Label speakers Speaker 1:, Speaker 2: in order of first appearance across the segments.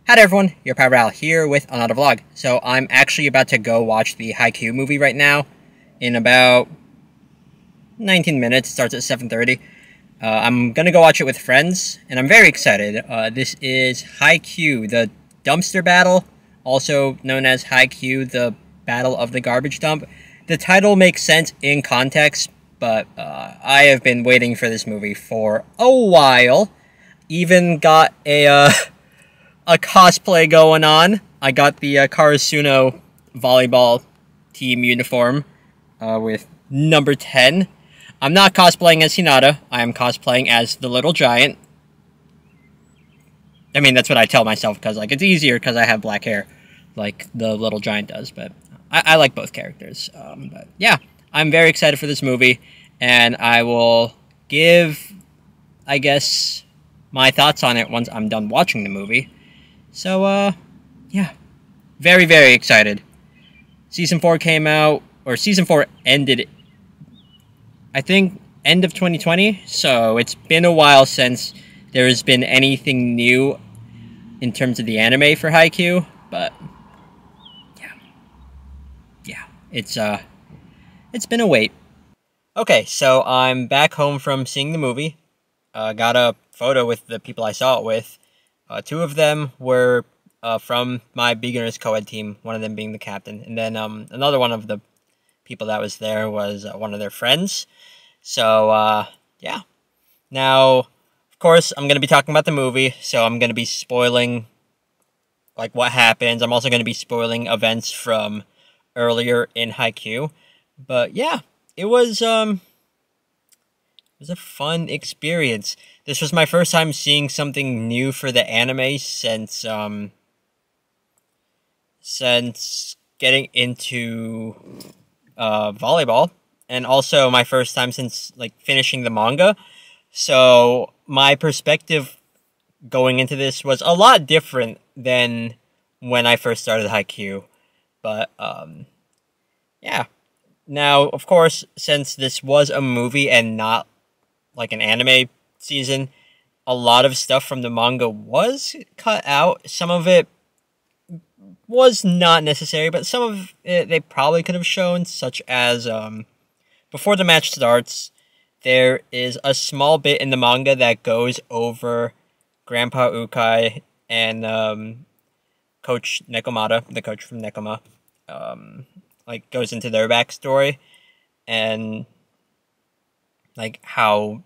Speaker 1: Hi everyone, your pal Ral here with another vlog. So I'm actually about to go watch the Haikyu movie right now in about 19 minutes. It starts at 7:30. I'm gonna go watch it with friends, and I'm very excited. This is Haikyu, the dumpster battle, also known as Haikyu, the Battle of the Garbage Dump. The title makes sense in context, but I have been waiting for this movie for a while. Even got a cosplay going on. I got the Karasuno volleyball team uniform with number 10. I'm not cosplaying as Hinata. I am cosplaying as the Little Giant. I mean, that's what I tell myself because it's easier because I have black hair like the Little Giant does. But I like both characters. But yeah, I'm very excited for this movie. And I will give, I guess, my thoughts on it once I'm done watching the movie. So, yeah. Very, very excited. Season 4 came out, or Season 4 ended, I think, end of 2020. So, it's been a while since there has been anything new in terms of the anime for Haikyu. But, yeah. Yeah. It's been a wait. Okay, so I'm back home from seeing the movie. Got a photo with the people I saw it with. Two of them were from my beginners co-ed team, one of them being the captain. And then another one of the people that was there was one of their friends. So, yeah. Now, of course, I'm going to be talking about the movie, so I'm going to be spoiling, what happens. I'm also going to be spoiling events from earlier in Haikyu. But, yeah, it was a fun experience. This was my first time seeing something new for the anime since getting into volleyball, and also my first time since finishing the manga. So my perspective going into this was a lot different than when I first started Haikyu. But yeah. Now, of course, since this was a movie and not an anime season, a lot of stuff from the manga was cut out. Some of it was not necessary, but some of it they probably could have shown, such as before the match starts, there is a small bit in the manga that goes over Grandpa Ukai and Coach Nekomata, the coach from Nekoma, goes into their backstory and how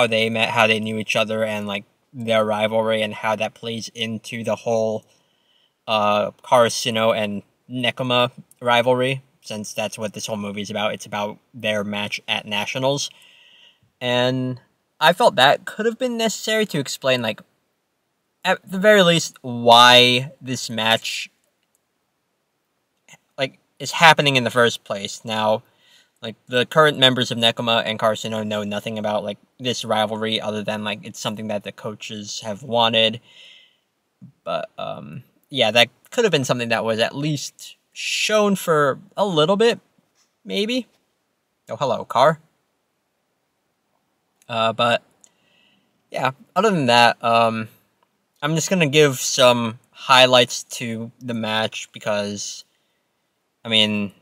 Speaker 1: they met, how they knew each other, and their rivalry, and how that plays into the whole Karasuno and Nekoma rivalry, since that's what this whole movie is about. It's about their match at Nationals. And I felt that could have been necessary to explain, at the very least, why this match is happening in the first place. Now, the current members of Nekoma and Karasuno know nothing about, this rivalry, other than, it's something that the coaches have wanted. But, yeah, that could have been something that was at least shown for a little bit, maybe. Oh, hello, car. But, yeah, other than that, I'm just gonna give some highlights to the match, because, I mean,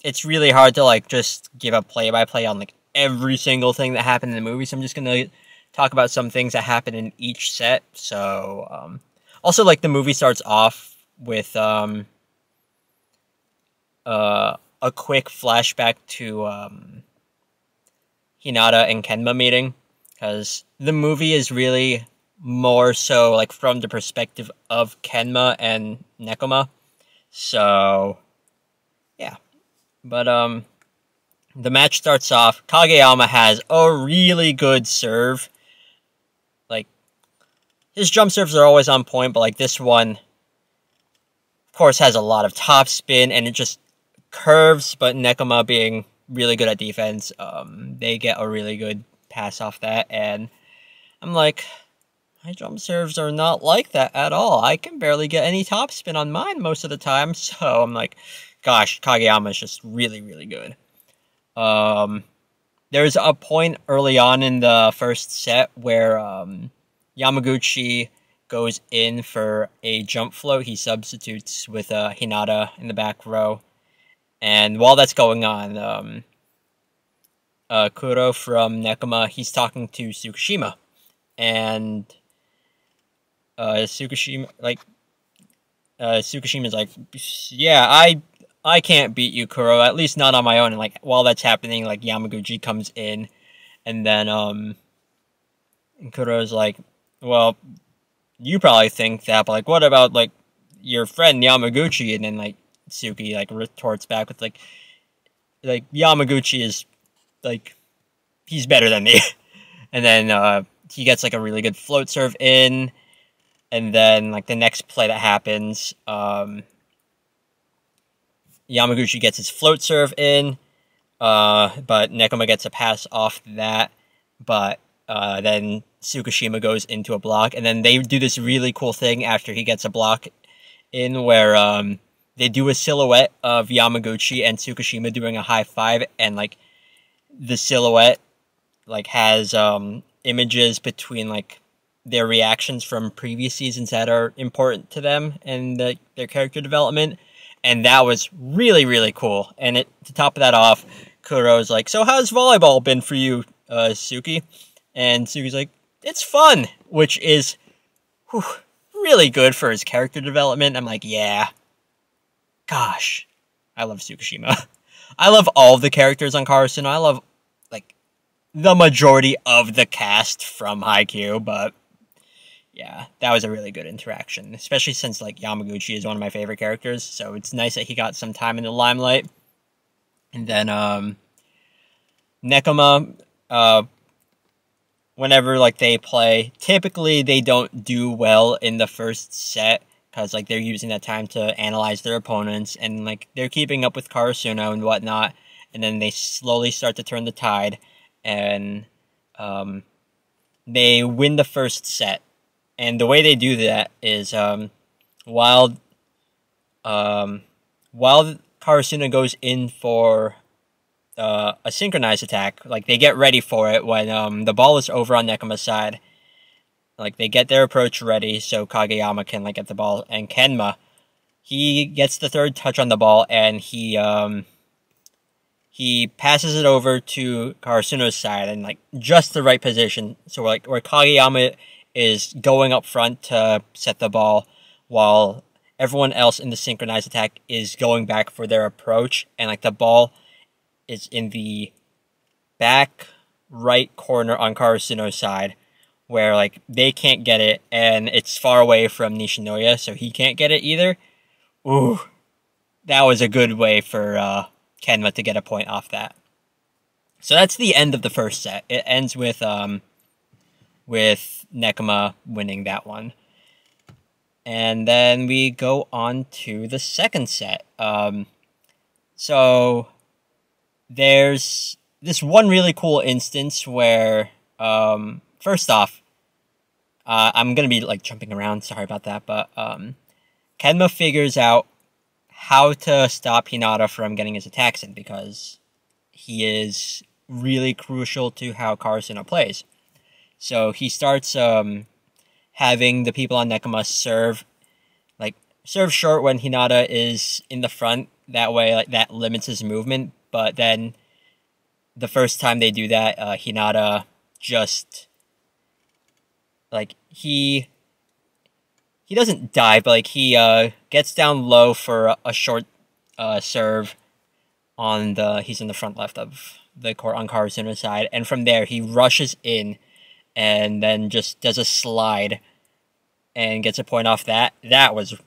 Speaker 1: it's really hard to just give a play-by-play on every single thing that happened in the movie. So I'm just gonna talk about some things that happened in each set. So also the movie starts off with a quick flashback to Hinata and Kenma meeting, because the movie is really more so from the perspective of Kenma and Nekoma. So yeah. But, the match starts off. Kageyama has a really good serve. His jump serves are always on point, but, this one, of course, has a lot of top spin, and it just curves, but Nekoma being really good at defense, they get a really good pass off that, and I'm like, my jump serves are not like that at all. I can barely get any top spin on mine most of the time, so I'm like, gosh, Kageyama is just really, really good. There's a point early on in the first set where Yamaguchi goes in for a jump float. He substitutes with Hinata in the back row. And while that's going on, Kuro from Nekoma, he's talking to Tsukishima. And Tsukishima's like, yeah, I can't beat you, Kuro, at least not on my own. And like while that's happening, like Yamaguchi comes in, and then Kuro's like, well, you probably think that, but like what about like your friend Yamaguchi? And then like Tsuki like retorts back with like Yamaguchi is like, he's better than me. And then he gets like a really good float serve in, and then like the next play that happens, Yamaguchi gets his float serve in, but Nekoma gets a pass off that, but then Tsukishima goes into a block, and then they do this really cool thing after he gets a block in where they do a silhouette of Yamaguchi and Tsukishima doing a high five, and like the silhouette like has images between like their reactions from previous seasons that are important to them and their character development, and that was really, really cool. And to top of that off, Kuro's like, so how's volleyball been for you, Tsuki? And Tsuki's like, it's fun, which is really good for his character development. I'm like, yeah. Gosh, I love Tsukishima. I love all the characters on Karasuno. I love, like, the majority of the cast from Haikyu, but yeah, that was a really good interaction, especially since, like, Yamaguchi is one of my favorite characters, so it's nice that he got some time in the limelight. And then, Nekoma, whenever, like, they play, typically they don't do well in the first set, because, like, they're using that time to analyze their opponents, and, like, they're keeping up with Karasuno and whatnot, and then they slowly start to turn the tide, and, they win the first set. And the way they do that is, while Karasuno goes in for a synchronized attack, like, they get ready for it when the ball is over on Nekoma's side. Like, they get their approach ready so Kageyama can, like, get the ball. And Kenma, he gets the third touch on the ball, and he passes it over to Karasuno's side in, like, just the right position. So, like, where Kageyama is going up front to set the ball, while everyone else in the synchronized attack is going back for their approach. And, like, the ball is in the back right corner on Karasuno's side, where, like, they can't get it, and it's far away from Nishinoya, so he can't get it either. Ooh, that was a good way for Kenma to get a point off that. So that's the end of the first set. It ends with Nekoma winning that one. And then we go on to the second set. So there's this one really cool instance where, first off, I'm going to be, like, jumping around, sorry about that, but Kenma figures out how to stop Hinata from getting his attacks in, because he is really crucial to how Karasuno plays. So he starts having the people on Nekoma serve short when Hinata is in the front. That way, like, that limits his movement, but then the first time they do that, Hinata just, like, he doesn't dive, but, like, he gets down low for a short serve on he's in the front left of the court on Karasuno's side, and from there he rushes in and then just does a slide and gets a point off that. That was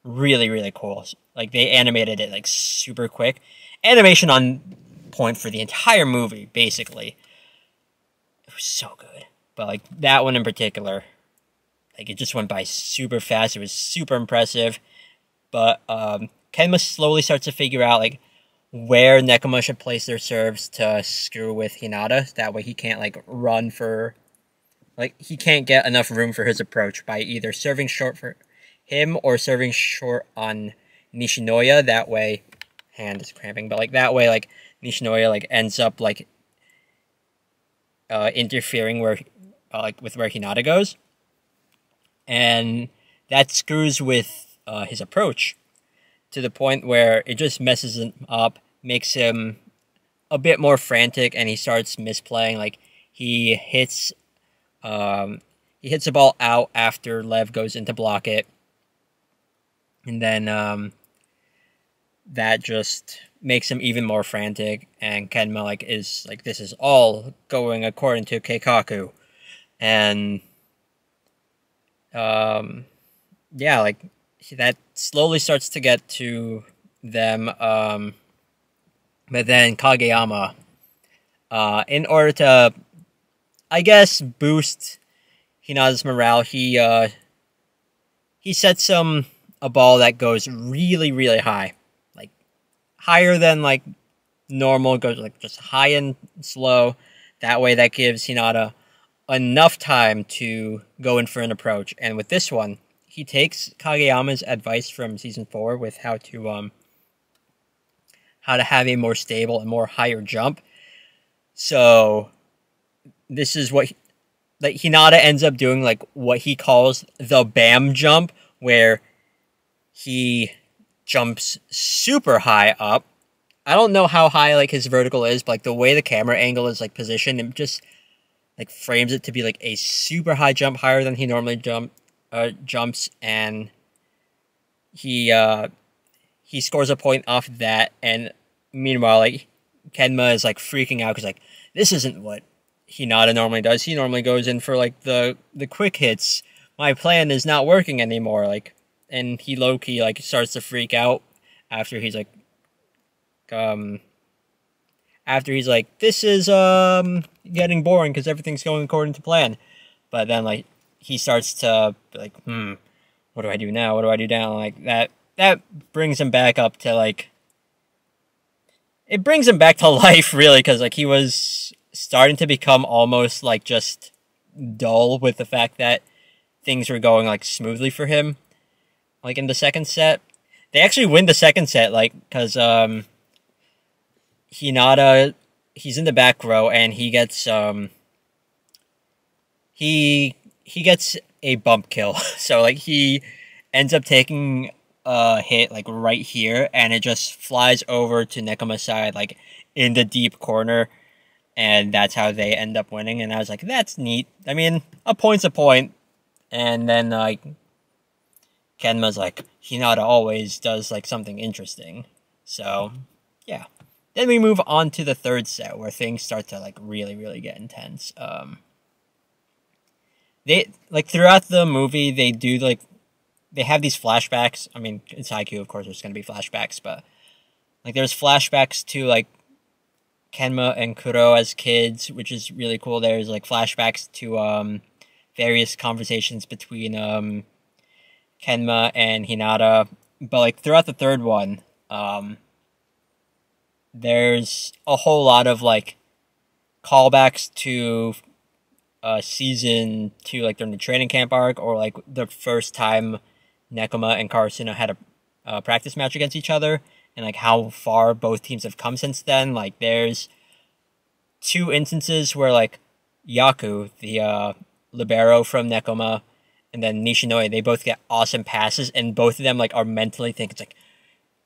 Speaker 1: really, really cool. Like, they animated it, like, super quick. Animation on point for the entire movie, basically. It was so good. But, like, that one in particular, like, it just went by super fast. It was super impressive. But Kenma slowly starts to figure out, like, where Nekoma should place their serves to screw with Hinata. That way he can't, like, run for... Like, he can't get enough room for his approach by either serving short for him or serving short on Nishinoya. That way... Hand is cramping. But, like, that way, like, Nishinoya, like, ends up, like, interfering where... like, with where Hinata goes. and that screws with his approach to the point where it just messes him up, makes him a bit more frantic, and he starts misplaying. Like he hits the ball out after Lev goes in to block it, and then that just makes him even more frantic. And Kenma is like, this is all going according to Keikaku, and yeah, like that slowly starts to get to them. But then Kageyama, in order to, I guess, boost Hinata's morale, he sets him a ball that goes really, really high, like higher than like normal. Goes like just high and slow. That way, that gives Hinata enough time to go in for an approach. And with this one, he takes Kageyama's advice from season 4 with how to have a more stable and more higher jump. So this is what like Hinata ends up doing, like what he calls the BAM jump, where he jumps super high up. I don't know how high like his vertical is, but like the way the camera angle is like positioned, it just like frames it to be like a super high jump, higher than he normally jumps, and he scores a point off of that. And meanwhile, like Kenma is like freaking out because like this isn't what Hinata normally does. He normally goes in for like the quick hits. My plan is not working anymore. Like, and he low key like starts to freak out after he's like, this is getting boring because everything's going according to plan. But then like he starts to be like, what do I do now? What do I do now? Like that brings him back up to like, it brings him back to life really, because like he was starting to become almost like just dull with the fact that things were going like smoothly for him. Like in the second set, they actually win the second set, like because Hinata, he's in the back row and he gets he gets a bump kill. So like he ends up taking a hit like right here, and it just flies over to Nekoma's side like in the deep corner, and that's how they end up winning. And I was like, that's neat. I mean, a point's a point. And then like Kenma's like, Hinata always does like something interesting. So yeah. Then we move on to the third set where things start to like really, really get intense. They like throughout the movie they do like they have these flashbacks. I mean, it's Haikyu, of course there's gonna be flashbacks, but like there's flashbacks to like Kenma and Kuro as kids, which is really cool. There's like flashbacks to various conversations between Kenma and Hinata. But like throughout the third one, there's a whole lot of like callbacks to season 2, like during the training camp arc, or like the first time Nekoma and Karasuno had a practice match against each other, and like how far both teams have come since then. Like there's 2 instances where like Yaku, the libero from Nekoma, and then Nishinoya, they both get awesome passes, and both of them like are mentally thinking, it's like,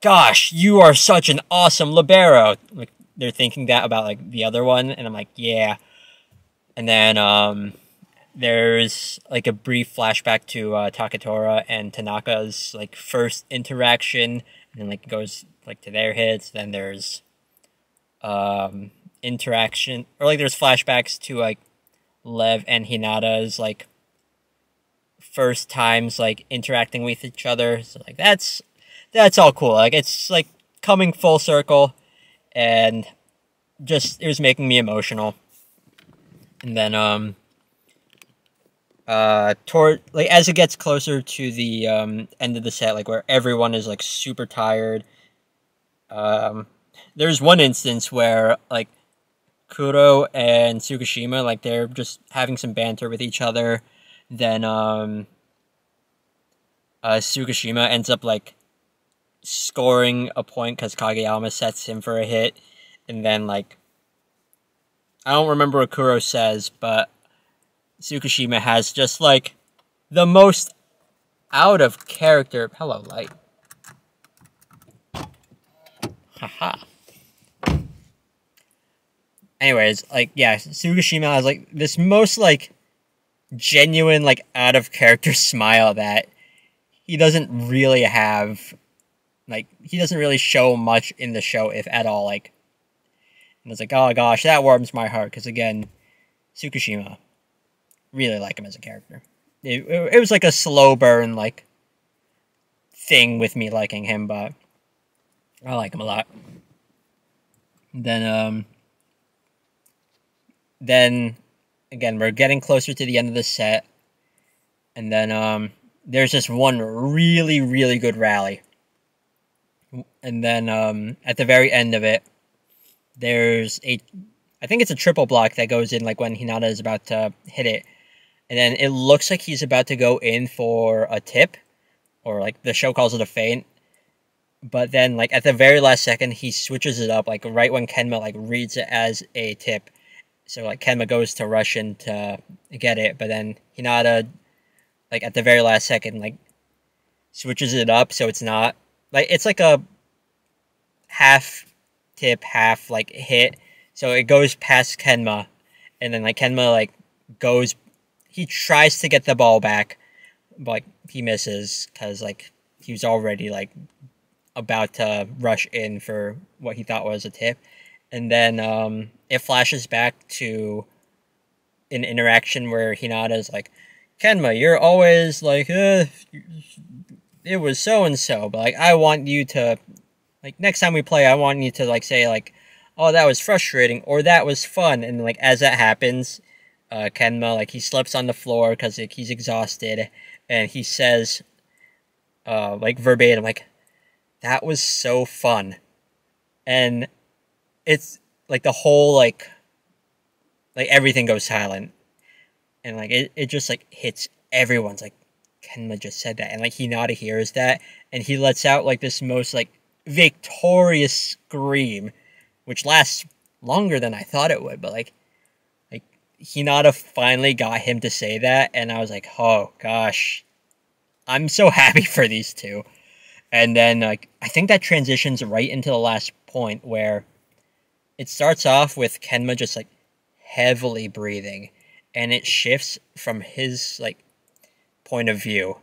Speaker 1: gosh, you are such an awesome libero. Like they're thinking that about like the other one, and I'm like, yeah. And then there's like a brief flashback to Takatora and Tanaka's like first interaction, and then like goes like to their hits. Then there's interaction, or like there's flashbacks to like Lev and Hinata's like first times like interacting with each other. So like that's all cool. Like it's like coming full circle, and just it was making me emotional. And then toward like as it gets closer to the end of the set, like where everyone is like super tired, there's one instance where like Kuro and Tsukishima, like they're just having some banter with each other. Then Tsukishima ends up like scoring a point because Kageyama sets him for a hit, and then like I don't remember what Kuro says, but Tsukishima has just like the most out of character. Hello, light. Haha. Anyways, like, yeah, Tsukishima has, like, this most, like, genuine, like, out of character smile that he doesn't really have. Like, he doesn't really show much in the show, if at all. Like, and it's like, oh gosh, that warms my heart. Because again, Tsukishima, really like him as a character. It was like a slow burn, like, thing with me liking him, but I like him a lot. Then again, we're getting closer to the end of the set, and then there's this one really, really good rally. And then at the very end of it, I think it's a triple block that goes in, like, when Hinata is about to hit it. And then it looks like he's about to go in for a tip, or, like, the show calls it a feint. But then, like, at the very last second, he switches it up, like, right when Kenma, like, reads it as a tip. So, like, Kenma goes to rush in to get it, but then Hinata, like, at the very last second, like, switches it up so it's not, like, it's like a half tip, half, like, hit. So it goes past Kenma, and then, like, Kenma, like, he tries to get the ball back, but, like, he misses, because, like, he was already, like, about to rush in for what he thought was a tip. And then it flashes back to an interaction where Hinata's like, Kenma, you're always like, it was so-and-so, but, like, I want you to, like, next time we play, I want you to, like, say, like, oh, that was frustrating, or that was fun. And, like, as that happens, Kenma, like, he slips on the floor because, like, he's exhausted, and he says, like, verbatim, like, that was so fun. And it's, like, the whole, like, everything goes silent. And, like, it just, like, hits everyone's, like, Kenma just said that. And, like, Hinata hears that, and he lets out, like, this most, like, victorious scream, which lasts longer than I thought it would. But, like, Hinata finally got him to say that, and I was like, oh, gosh. I'm so happy for these two. And then, like, I think that transitions right into the last point, where it starts off with Kenma just, like, heavily breathing, and it shifts from his, like, point of view,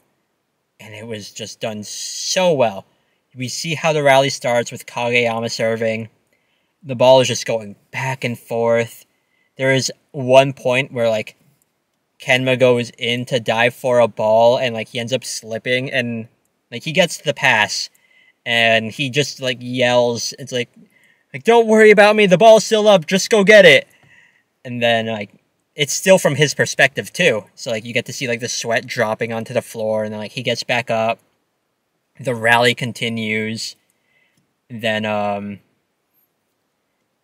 Speaker 1: and it was just done so well. We see how the rally starts with Kageyama serving. The ball is just going back and forth. There is one point where, like, Kenma goes in to dive for a ball, and, like, he ends up slipping, and, like, he gets the pass, and he just, like, yells, it's like, don't worry about me, the ball's still up, just go get it. And then, like, it's still from his perspective, too. So, like, you get to see, like, the sweat dropping onto the floor, and then, like, he gets back up. The rally continues. Then,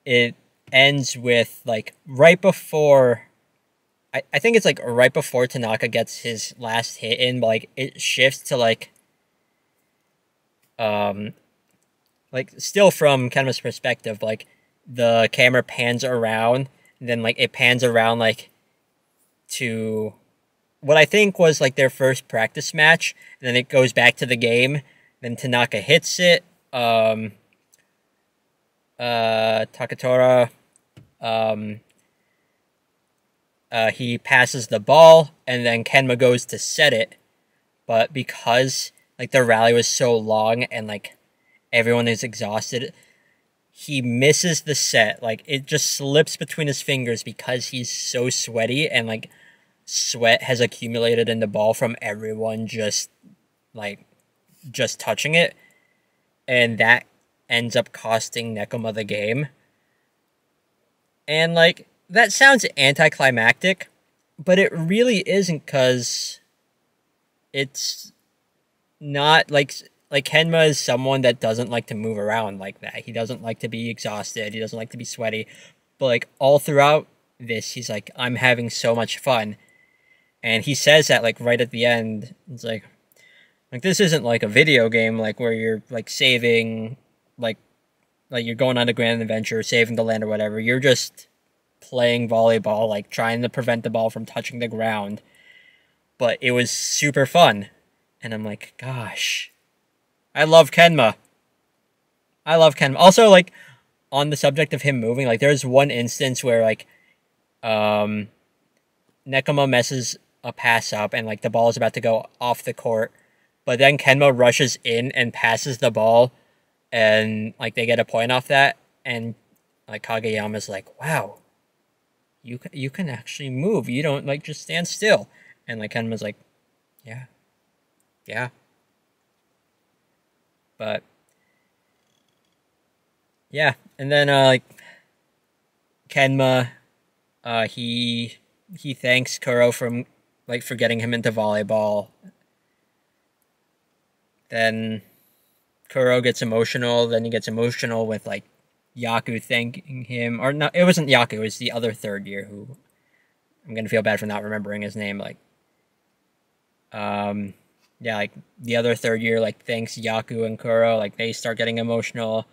Speaker 1: it ends with, like, right before, I think it's, like, right before Tanaka gets his last hit in, but, like, it shifts to, like, still from Kenma's perspective, like, the camera pans around, and then, like, it pans around, like, to what I think was, like, their first practice match, and then it goes back to the game, then Tanaka hits it, Takatora, he passes the ball, and then Kenma goes to set it, but because, like, the rally was so long, and, like, everyone is exhausted, he misses the set. Like, it just slips between his fingers because he's so sweaty, and, like, sweat has accumulated in the ball from everyone just touching it, and that ends up costing Nekoma the game. And, like, that sounds anticlimactic, but it really isn't, because it's not, like, Kenma is someone that doesn't like to move around like that. He doesn't like to be exhausted. He doesn't like to be sweaty. But, like, all throughout this, he's like, I'm having so much fun. And he says that, like, right at the end. It's like, this isn't, like, a video game, like, where you're, like, saving, like you're going on a grand adventure, saving the land or whatever. You're just playing volleyball, like, trying to prevent the ball from touching the ground. but it was super fun. And I'm like, gosh, I love Kenma. I love Kenma. Also, like, on the subject of him moving, like, there's one instance where, like, Nekoma messes a pass up and, like, the ball is about to go off the court, but then Kenma rushes in and passes the ball, and, like, they get a point off that, and, like, Kageyama's like, wow, you can actually move. You don't, like, just stand still. And, like, Kenma's like, yeah. Yeah. But, yeah. And then, like, Kenma, he thanks Kuro from, like, for getting him into volleyball. Then Kuro gets emotional. Then he gets emotional with, like, Yaku thanking him. Or, no, it wasn't Yaku. It was the other third year who... I'm going to feel bad for not remembering his name. Like, yeah, like, the other third year, like, thanks Yaku and Kuro. Like, they start getting emotional.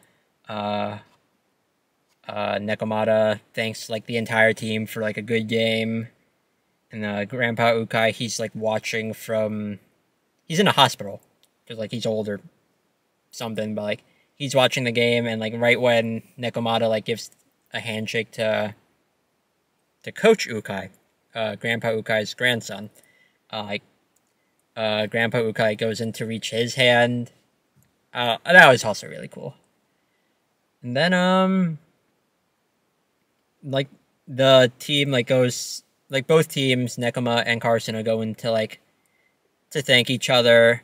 Speaker 1: Nekomata thanks, like, the entire team for, like, a good game. And, Grandpa Ukai, he's, like, watching from... He's in a hospital. Because, like, he's old or something. But, like, he's watching the game. And, like, right when Nekomata, like, gives a handshake to Coach Ukai, Grandpa Ukai's grandson, Grandpa Ukai goes in to reach his hand. That was also really cool. And then, like, the team, like, goes, like, both teams, Nekoma and Karasuno, go into, like, to thank each other.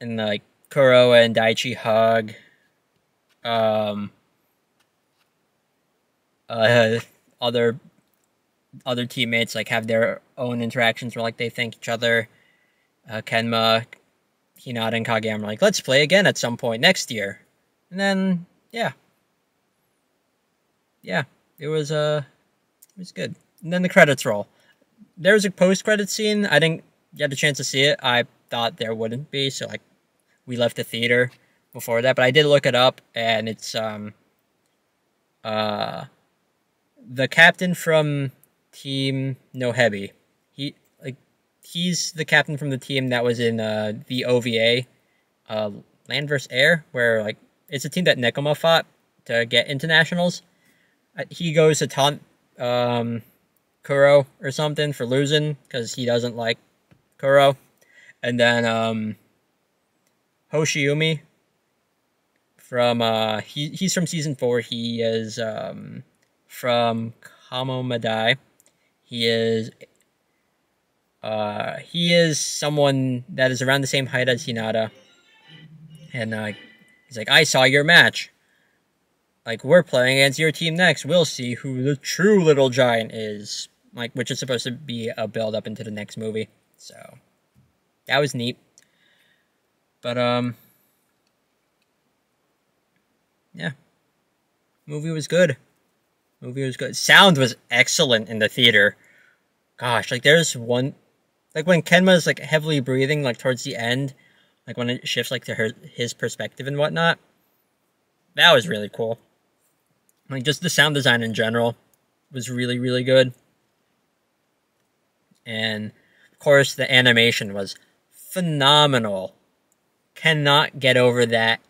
Speaker 1: And, like, Kuro and Daichi hug. Other teammates, like, have their own interactions where, like, they thank each other. Kenma, Hinata, and Kageyama are like, let's play again at some point next year. And then, yeah. Yeah, it was good. And then the credits roll. There was a post-credit scene. I didn't get a chance to see it. I thought there wouldn't be, so, like, we left the theater before that. But I did look it up, and it's, the captain from Team Nohebi. He's the captain from the team that was in the OVA, Land vs. Air, where, like, it's a team that Nekoma fought to get into nationals. He goes to taunt Kuro or something for losing because he doesn't like Kuro. And then Hoshiumi from he's from season 4. He is from Kamo Madai. He is someone that is around the same height as Hinata. And he's like, I saw your match. Like, we're playing against your team next. We'll see who the true little giant is. Like, which is supposed to be a build up into the next movie. So, that was neat. But, yeah. Movie was good. Sound was excellent in the theater. Gosh, like, there's one... Like, when Kenma's, like, heavily breathing, like, towards the end, like, when it shifts, like, to his perspective and whatnot, that was really cool. Like, just the sound design in general was really, really good. And, of course, the animation was phenomenal. Cannot get over that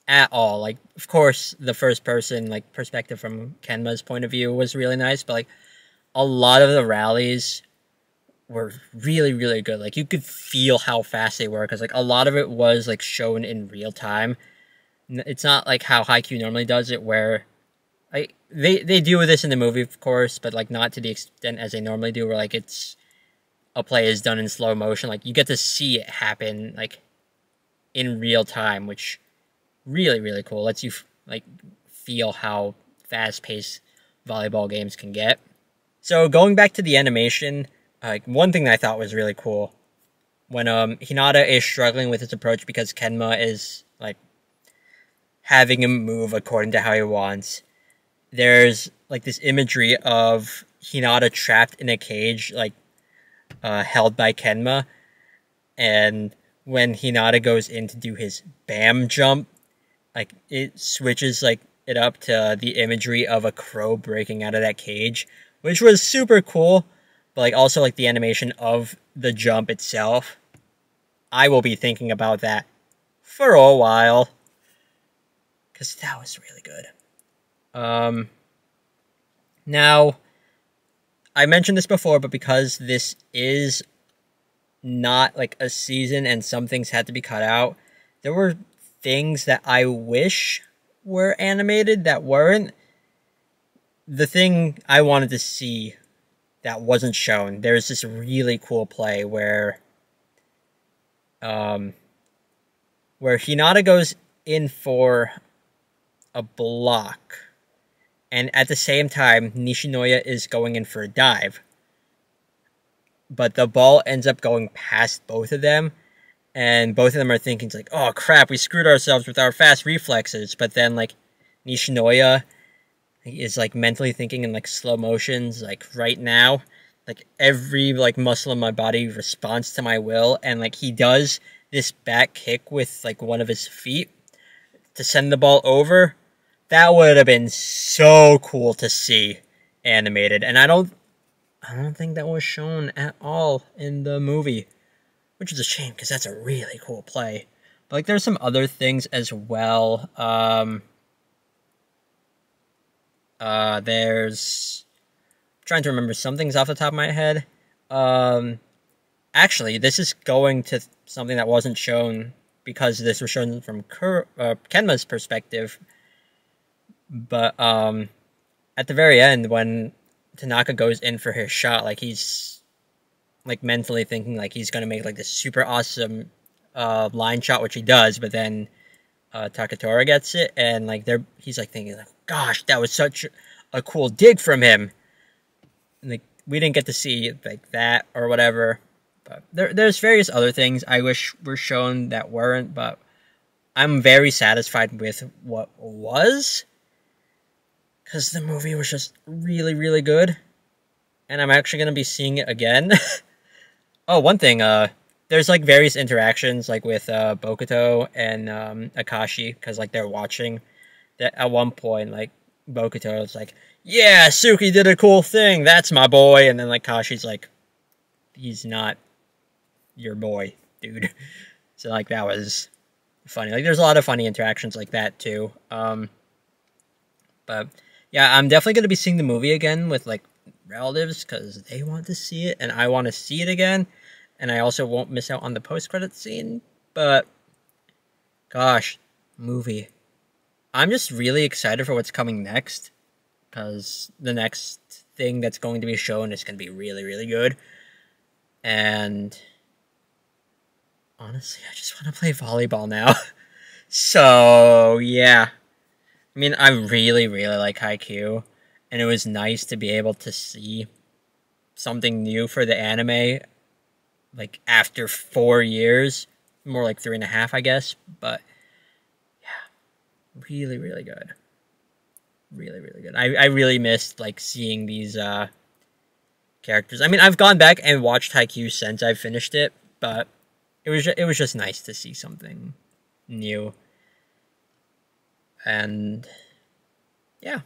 Speaker 1: at all. Like, of course, the first person, like, perspective from Kenma's point of view was really nice, but, like, a lot of the rallies were really, really good. Like, you could feel how fast they were, because, like, a lot of it was, like, shown in real time. It's not like how Haikyu normally does it, where, like, they do this in the movie, of course, but, like, not to the extent as they normally do, where, like, it's a play is done in slow motion. Like, you get to see it happen, like, in real time, which really, really cool. Lets you, like, feel how fast-paced volleyball games can get. So, going back to the animation, like, one thing that I thought was really cool, when Hinata is struggling with his approach because Kenma is, like, having him move according to how he wants, there's, like, this imagery of Hinata trapped in a cage, like, held by Kenma, and when Hinata goes in to do his BAM jump, like, it switches, like, it up to the imagery of a crow breaking out of that cage, which was super cool. but like also like the animation of the jump itself. I will be thinking about that for a while, because that was really good. Now, I mentioned this before, but because this is not like a season and some things had to be cut out, there were things that I wish were animated that weren't. The thing I wanted to see that wasn't shown, there's this really cool play where Hinata goes in for a block, and at the same time Nishinoya is going in for a dive, but the ball ends up going past both of them, and both of them are thinking, like, oh crap, we screwed ourselves with our fast reflexes. But then like Nishinoya is like mentally thinking in like slow motions, like right now, like every like muscle in my body responds to my will, and like he does this back kick with like one of his feet to send the ball over. That would have been so cool to see animated, and I don't think that was shown at all in the movie, which is a shame because that's a really cool play. But like there's some other things as well. There's, I'm trying to remember some things off the top of my head. Actually, this is going to something that wasn't shown because this was shown from Kenma's perspective. But at the very end, when Tanaka goes in for his shot, like he's like mentally thinking like he's gonna make like this super awesome line shot, which he does, but then Takatora gets it, and like he's like thinking like, gosh, that was such a cool dig from him. And like we didn't get to see like that or whatever. But there's various other things I wish were shown that weren't, but I'm very satisfied with what was, because the movie was just really, really good, and I'm actually going to be seeing it again. Oh, one thing, there's like various interactions like with Bokuto and Akashi, because like they're watching. That at one point, like Bokuto is like, yeah, Suki did a cool thing, that's my boy, and then like Kashi's like, he's not your boy, dude. So like that was funny. Like there's a lot of funny interactions like that too. But yeah, I'm definitely gonna be seeing the movie again with like relatives because they want to see it and I want to see it again, and I also won't miss out on the post-credit scene. But gosh, movie, I'm just really excited for what's coming next, because the next thing that's going to be shown is going to be really, really good. And honestly, I just want to play volleyball now. So, yeah. I mean, I really, really like Haikyu, and it was nice to be able to see something new for the anime, like, after 4 years. More like 3.5, I guess. But, yeah. Really, really good. Really, really good. I really missed, like, seeing these, characters. I mean, I've gone back and watched Haikyu since I've finished it, but it was just nice to see something new. And yeah.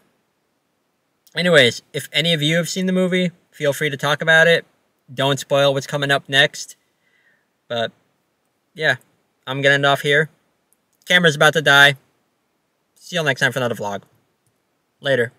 Speaker 1: Anyways, if any of you have seen the movie, feel free to talk about it. Don't spoil what's coming up next. But yeah, I'm gonna end off here. Camera's about to die. See you all next time for another vlog. Later.